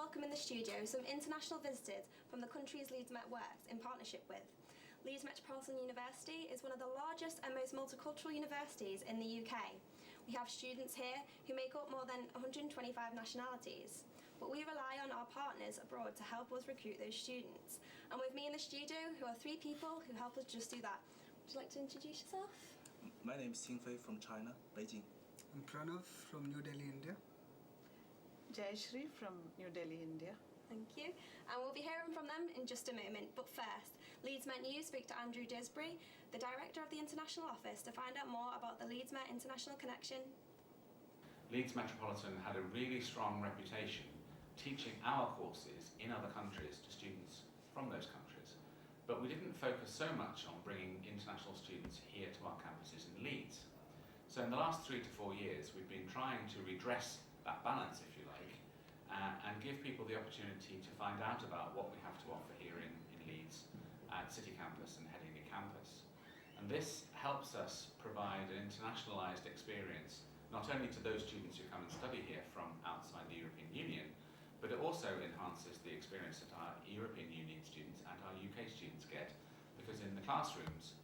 welcome in the studio some international visitors from the countries Leeds Met works in partnership with. Leeds Metropolitan University is one of the largest and most multicultural universities in the UK. We have students here who make up more than 125 nationalities, but we rely on our partners abroad to help us recruit those students. And with me in the studio, who are three people who help us just do that. Would you like to introduce yourself? My name is Xingfei from China, Beijing. I'm Pranav from New Delhi, India. Jayashri from New Delhi, India. Thank you. And we'll be hearing from them in just a moment. But first, Leeds Met News speak to Andrew Disbury, the Director of the International Office, to find out more about the Leeds Met International Connection. Leeds Metropolitan had a really strong reputation teaching our courses in other countries to students from those countries. But we didn't focus so much on bringing international students here to our campuses in Leeds. So in the last 3 to 4 years, we've been trying to redress that balance, if you like, and give people the opportunity to find out about what we have to offer here in Leeds at City Campus and Headingley Campus. And this helps us provide an internationalised experience, not only to those students who come and study here from outside the European Union, but it also enhances the experience that our European Union students and our UK students get, because in the classrooms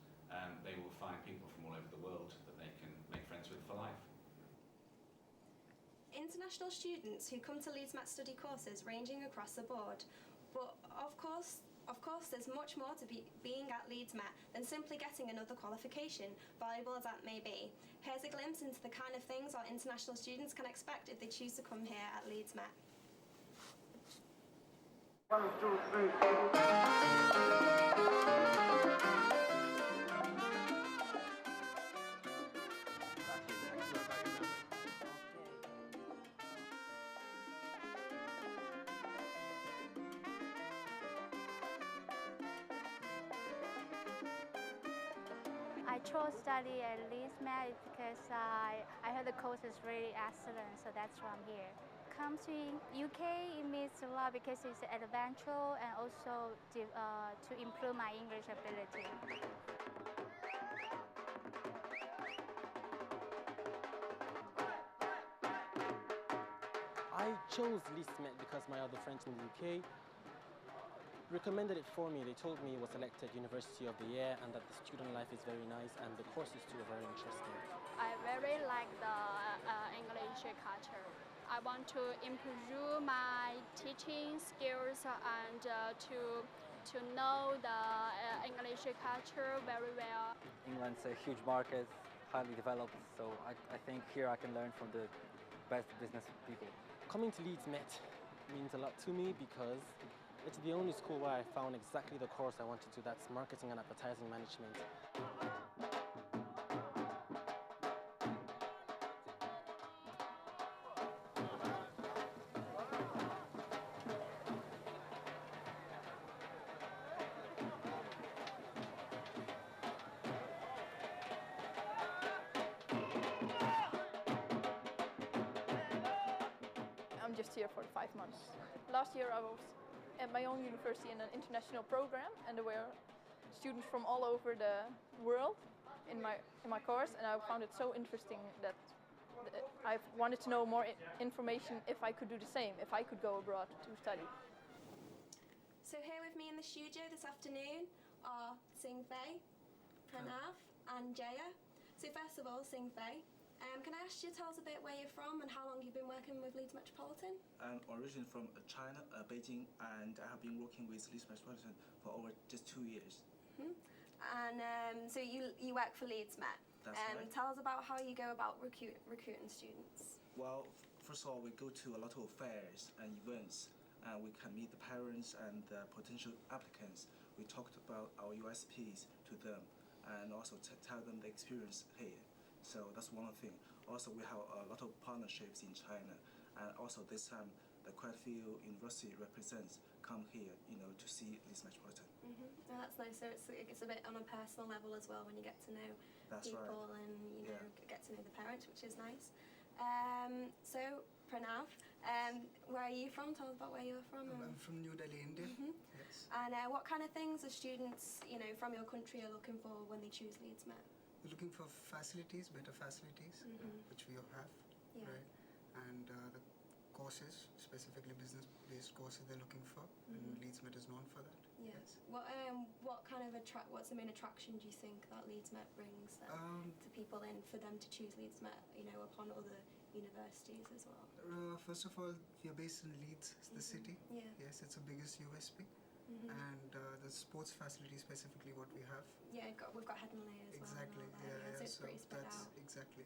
they will find people from all over the world that they can make friends with for life. International students who come to Leeds Met study courses ranging across the board, but of course there's much more to being at Leeds Met than simply getting another qualification, valuable as that may be. Here's a glimpse into the kind of things our international students can expect if they choose to come here at Leeds Met. 1, 2, 3. I chose study at Leeds Met because I heard the course is really excellent, so that's why I'm here. Come to UK, it means a lot because it's adventure and also to improve my English ability. I chose Leeds Met because my other friends in the UK recommended it for me. They told me it was selected University of the Year and that the student life is very nice and the courses too are very interesting. I very like the English culture. I want to improve my teaching skills and to know the English culture very well. England's a huge market, highly developed, so I think here I can learn from the best business people. Coming to Leeds Met means a lot to me because it's the only school where I found exactly the course I wanted to, that's marketing and advertising management. I'm just here for 5 months. Last year I was at my own university in an international program, and there were students from all over the world in my course, and I found it so interesting that I wanted to know more information if I could do the same, if I could go abroad to study. So here with me in the studio this afternoon are Xingfei, Pranav and Jaya. So first of all, Xingfei, can I ask you to tell us a bit where you're from and how long you've been working with Leeds Metropolitan? I'm originally from China, Beijing, and I have been working with Leeds Metropolitan for over just 2 years. Mm-hmm. And so you work for Leeds Met. That's right. Tell us about how you go about recruiting students. Well, first of all, we go to a lot of fairs and events, and we can meet the parents and the potential applicants. We talked about our USPs to them and also tell them the experience here. So that's one thing. Also, we have a lot of partnerships in China, and also this time, quite a few university representatives come here, to see Leeds Metropolitan. Mm-hmm. Oh, that's nice. So it's a bit on a personal level as well when you get to know people right. And get to know the parents, which is nice. So Pranav, where are you from? Tell us about where you're from. I'm from New Delhi, India. Mm-hmm. Yes. And what kind of things are students, from your country are looking for when they choose Leeds Met? We're looking for facilities, better facilities, which we have, right? And the courses, specifically business-based courses they're looking for, and Leeds Met is known for that. Yeah. Yes. What kind of what's the main attraction do you think that Leeds Met brings to people in for them to choose Leeds Met, upon other universities as well? First of all, we are based in Leeds, the city. Yeah. Yes, it's the biggest USP. And the sports facility specifically what we have. Yeah, we've got Headingley as exactly. well. Exactly. So it's so pretty spread that's out. exactly.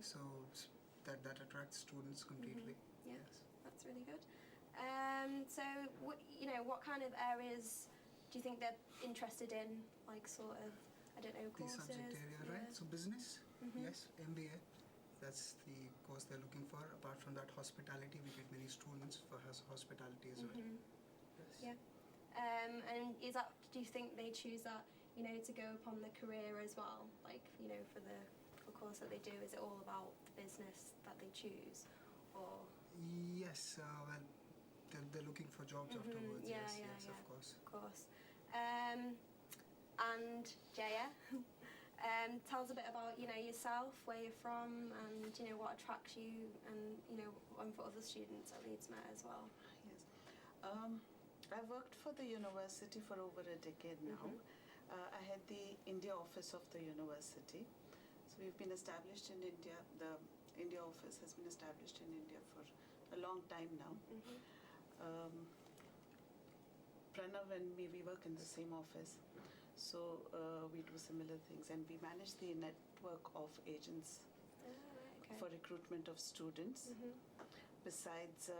So that attracts students completely. Yeah, Yes. that's really good. So what kind of areas do you think they're interested in? Like sort of, I don't know, The courses. subject area, right? So business. Yes, MBA. That's the course they're looking for. Apart from that, hospitality. We get many students for hospitality as well. Yes. Yeah. And do you think they choose that, to go upon the career as well? Like, for the course that they do, is it all about the business that they choose, or? Yes. Well, they're looking for jobs afterwards. Yes, of course. Of course. And Jaya, tell us a bit about yourself, where you're from, and what attracts you, and and for other students at Leeds Met as well. Yes. I've worked for the university for over a decade now. I had the India office of the university. So we've been established in India. The India office has been established in India for a long time now. Pranav and me, we work in the same office. So we do similar things, and we manage the network of agents for recruitment of students. Besides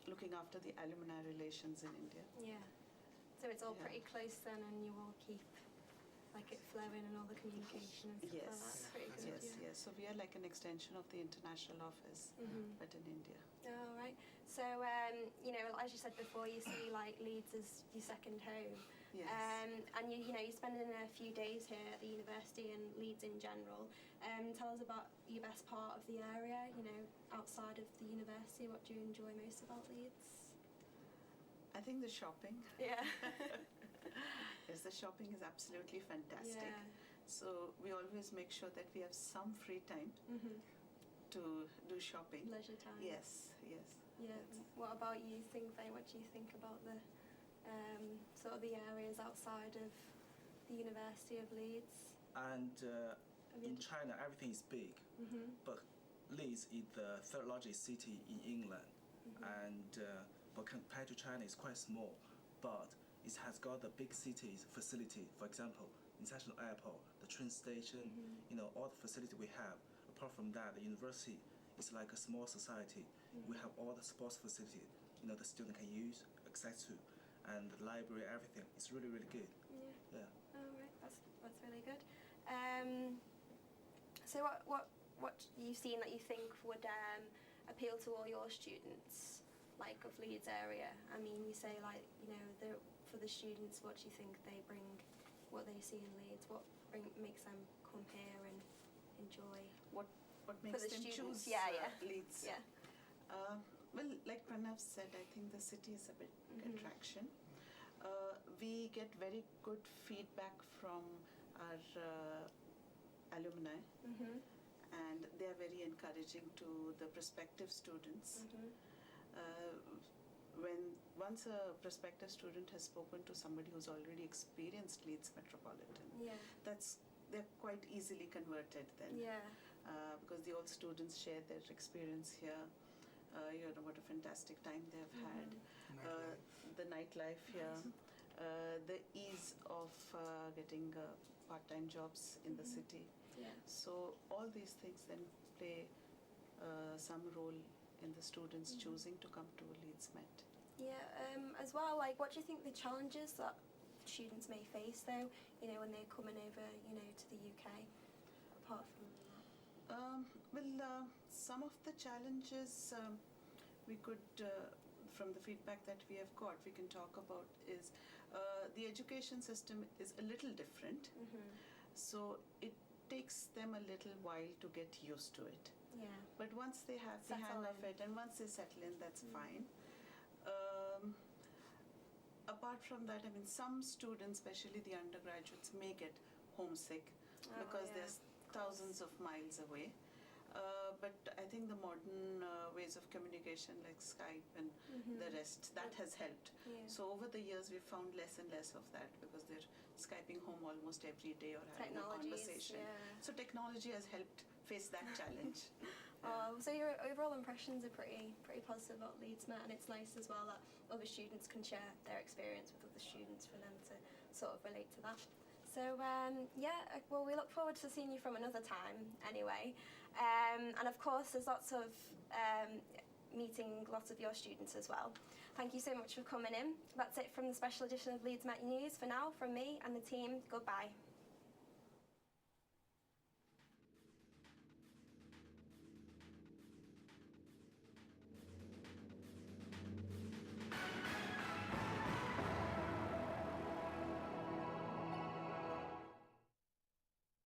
looking after the alumni relations in India. Yeah. So it's all pretty close then, and you all keep it flowing and all the communication and stuff like that. That's pretty good. Yes. So we are like an extension of the international office, but in India. All right. So as you said before, you see Leeds as your second home. Yes. And you're spending a few days here at the university and Leeds in general. Tell us about your best part of the area, outside of the university. What do you enjoy most about Leeds? I think the shopping. Yeah. Yes, the shopping is absolutely fantastic. Yeah. So we always make sure that we have some free time to do shopping. Leisure time. Yes. Yeah. What about you, Faye? What do you think about the sort of the areas outside of the University of Leeds? And in China, everything is big, but Leeds is the third largest city in England, and but compared to China, it's quite small, but it has got the big cities facility. For example, international airport, the train station, all the facility we have. Apart from that, the university is like a small society. We have all the sports facility, the student can use, access to, and the library, everything. It's really, really good. Yeah. Oh, right. That's really good. So what you've seen that you think would appeal to all your students, of Leeds area? I mean, you say for the students, what do you think they bring, what they see in Leeds, what makes them come here and enjoy? What makes the them students, choose yeah. Leeds? Yeah. Well, like Pranav said, I think the city is a big attraction. We get very good feedback from our alumni, and they are very encouraging to the prospective students. Once a prospective student has spoken to somebody who's already experienced Leeds Metropolitan, they're quite easily converted then. Because the old students share their experience here. What a fantastic time they've had. The nightlife here, the ease of getting part-time jobs in the city. So all these things then play some role in the students choosing to come to Leeds Met. Yeah, as well, what do you think the challenges that students may face though, when they're coming over, to the UK, apart from that? Some of the challenges we could, from the feedback that we have got, we can talk about is the education system is a little different. So it takes them a little while to get used to it. Yeah. But once they have the hang of it and once they settle in, that's fine. Apart from that, I mean, some students, especially the undergraduates, may get homesick because they're thousands of miles away. but I think the modern ways of communication like Skype and the rest, that has helped. Yeah. So over the years we've found less and less of that because they're Skyping home almost every day or having a conversation. Yeah. So technology has helped face that challenge. So your overall impressions are pretty positive about Leeds Met, and it's nice as well that other students can share their experience with other students for them to sort of relate to that. So well, we look forward to seeing you from another time anyway. And of course there's lots of meeting lots of your students as well. Thank you so much for coming in. That's it from the special edition of Leeds Met News for now. From me and the team, goodbye.